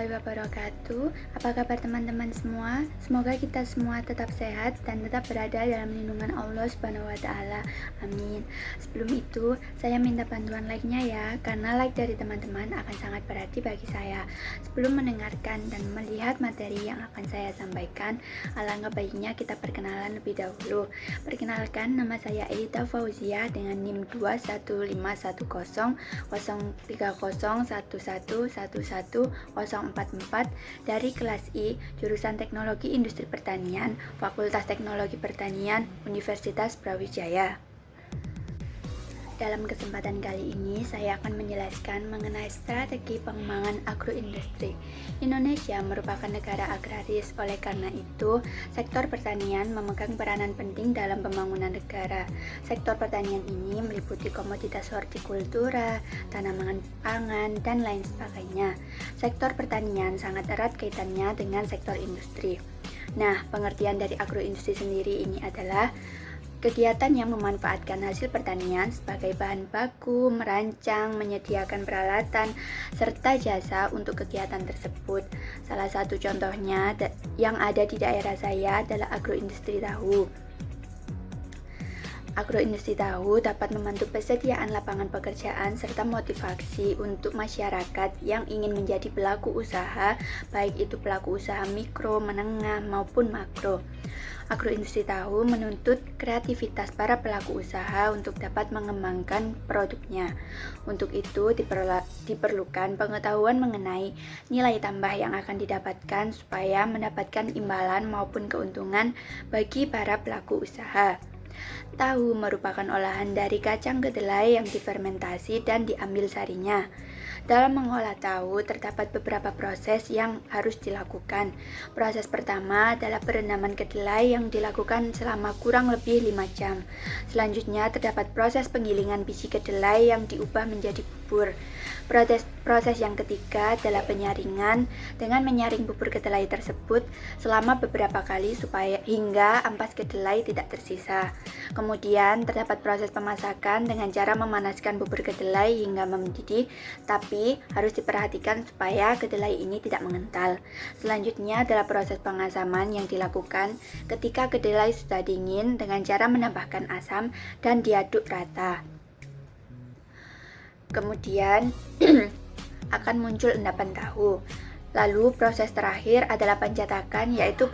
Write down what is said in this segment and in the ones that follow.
warahmatullahi wabarakatuh. Apa kabar teman-teman semua? Semoga kita semua tetap sehat dan tetap berada dalam lindungan Allah Subhanahu wa taala. Amin. Sebelum itu, saya minta bantuan like-nya ya, karena like dari teman-teman akan sangat berarti bagi saya. Sebelum mendengarkan dan melihat materi yang akan saya sampaikan, alangkah baiknya kita perkenalan lebih dahulu. Perkenalkan, nama saya Eita Fauzia dengan NIM 2151030111144 dari kelas I, jurusan Teknologi Industri Pertanian, Fakultas Teknologi Pertanian, Universitas Brawijaya. Dalam kesempatan kali ini, saya akan menjelaskan mengenai strategi pengembangan agroindustri. Indonesia merupakan negara agraris, oleh karena itu, sektor pertanian memegang peranan penting dalam pembangunan negara. Sektor pertanian ini meliputi komoditas hortikultura, tanaman pangan, dan lain sebagainya. Sektor pertanian sangat erat kaitannya dengan sektor industri. Nah, pengertian dari agroindustri sendiri ini adalah kegiatan yang memanfaatkan hasil pertanian sebagai bahan baku, merancang, menyediakan peralatan, serta jasa untuk kegiatan tersebut. Salah satu contohnya yang ada di daerah saya adalah agroindustri tahu. Agroindustri tahu dapat membantu persediaan lapangan pekerjaan serta motivasi untuk masyarakat yang ingin menjadi pelaku usaha, baik itu pelaku usaha mikro, menengah, maupun makro. Agroindustri tahu menuntut kreativitas para pelaku usaha untuk dapat mengembangkan produknya. Untuk itu diperlukan pengetahuan mengenai nilai tambah yang akan didapatkan supaya mendapatkan imbalan maupun keuntungan bagi para pelaku usaha. Tahu merupakan olahan dari kacang kedelai yang difermentasi dan diambil sarinya. Dalam mengolah tahu, terdapat beberapa proses yang harus dilakukan. Proses pertama adalah perendaman kedelai yang dilakukan selama kurang lebih 5 jam. Selanjutnya, terdapat proses penggilingan biji kedelai yang diubah menjadi bubur. Proses yang ketiga adalah penyaringan dengan menyaring bubur kedelai tersebut selama beberapa kali supaya hingga ampas kedelai tidak tersisa. Kemudian terdapat proses pemasakan dengan cara memanaskan bubur kedelai hingga mendidih, tapi harus diperhatikan supaya kedelai ini tidak mengental. Selanjutnya adalah proses pengasaman yang dilakukan ketika kedelai sudah dingin dengan cara menambahkan asam dan diaduk rata. Kemudian akan muncul endapan tahu. Lalu proses terakhir adalah pencetakan, yaitu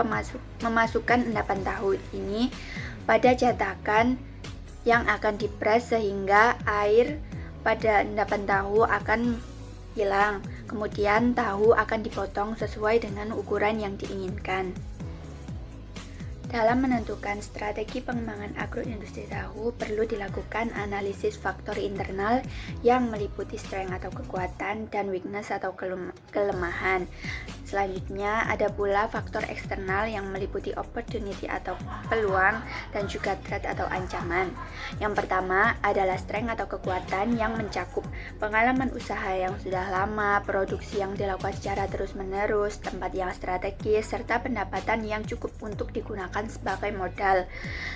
memasukkan endapan tahu ini pada cetakan yang akan dipres sehingga air pada endapan tahu akan hilang. Kemudian tahu akan dipotong sesuai dengan ukuran yang diinginkan. Dalam menentukan strategi pengembangan agroindustri tahu, perlu dilakukan analisis faktor internal yang meliputi strength atau kekuatan dan weakness atau kelemahan. Selanjutnya, ada pula faktor eksternal yang meliputi opportunity atau peluang dan juga threat atau ancaman. Yang pertama adalah strength atau kekuatan yang mencakup pengalaman usaha yang sudah lama, produksi yang dilakukan secara terus-menerus, tempat yang strategis, serta pendapatan yang cukup untuk digunakan sebagai modal.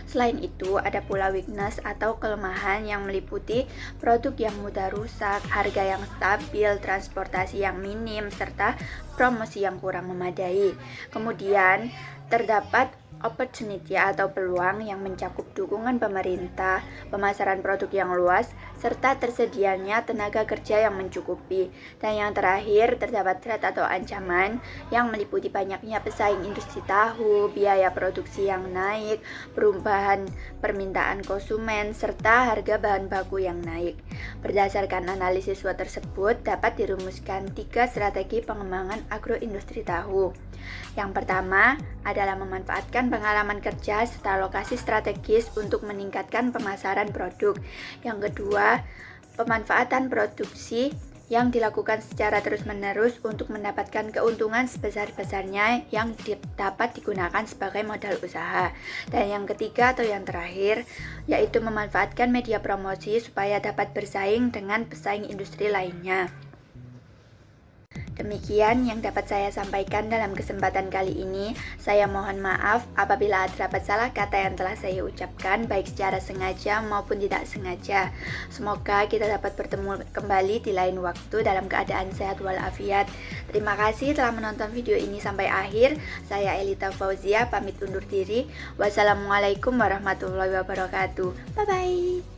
Selain itu, ada pula weakness atau kelemahan yang meliputi produk yang mudah rusak, harga yang stabil, transportasi yang minim, serta promosi yang kurang memadai. Kemudian, terdapat opportunity atau peluang yang mencakup dukungan pemerintah, pemasaran produk yang luas, serta tersedianya tenaga kerja yang mencukupi. Dan yang terakhir, terdapat threat atau ancaman yang meliputi banyaknya pesaing industri tahu, biaya produksi yang naik, perubahan permintaan konsumen, serta harga bahan baku yang naik. Berdasarkan analisis SWOT tersebut, dapat dirumuskan 3 strategi pengembangan agroindustri tahu. Yang pertama adalah memanfaatkan pengalaman kerja serta lokasi strategis untuk meningkatkan pemasaran produk. Yang kedua, pemanfaatan produksi yang dilakukan secara terus-menerus untuk mendapatkan keuntungan sebesar-besarnya yang dapat digunakan sebagai modal usaha. Dan yang ketiga atau yang terakhir, yaitu memanfaatkan media promosi supaya dapat bersaing dengan pesaing industri lainnya. Demikian yang dapat saya sampaikan dalam kesempatan kali ini. Saya mohon maaf apabila terdapat salah kata yang telah saya ucapkan, baik secara sengaja maupun tidak sengaja. Semoga kita dapat bertemu kembali di lain waktu dalam keadaan sehat walafiat. Terima kasih telah menonton video ini sampai akhir. Saya Elita Fauzia pamit undur diri. Wassalamualaikum warahmatullahi wabarakatuh. Bye bye.